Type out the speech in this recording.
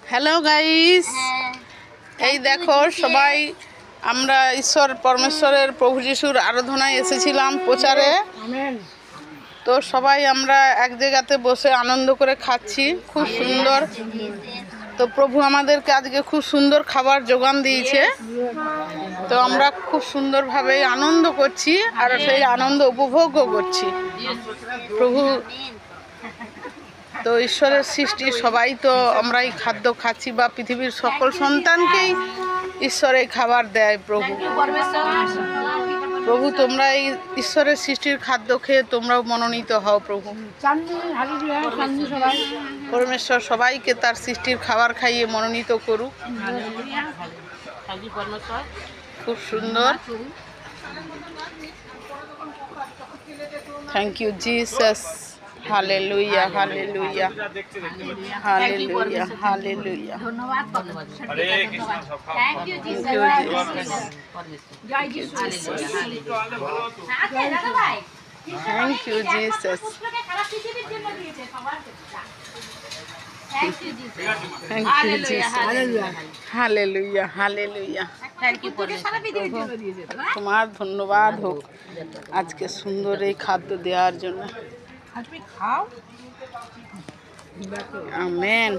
Hello guys, এই দেখো সবাই আমরা ঈশ্বর পরমেশ্বরের প্রভু যিশুর আরাধনায় এসেছিলাম প্রচারে। তো সবাই আমরা এক জায়গাতে বসে আনন্দ করে খাচ্ছি, খুব সুন্দর। তো প্রভু আমাদেরকে আজকে খুব সুন্দর খাবার যোগান দিয়েছে। তো আমরা খুব সুন্দরভাবে আনন্দ করছি আর সেই আনন্দ উপভোগও করছি। প্রভু তো ঈশ্বরের সৃষ্টি, সবাই তো আমরা এই খাদ্য খাচ্ছি বা পৃথিবীর সকল সন্তানকেই ঈশ্বর এই খাবার দেয়। প্রভু তোমরা এই ঈশ্বরের সৃষ্টির খাদ্য খেয়ে তোমরাও মনোনীত হও। প্রভু পরমেশ্বর সবাইকে তার সৃষ্টির খাবার খাইয়ে মনোনীত করুক। খুব সুন্দর। Thank you Jesus. Hallelujah, hallelujah, hallelujah, hallelujah. ধন্যবাদ। Thank you Jesus. জয় যিশু। দাদা ভাই, thank you Jesus. Thank you Jesus. Thank you Jesus. Hallelujah, hallelujah. Thank you সারা পৃথিবীর জন্য দিয়েছে। তোমার ধন্যবাদ হোক আজকে সুন্দর এই খাদ্য দেওয়ার জন্য। আপনি খাও। আমেন।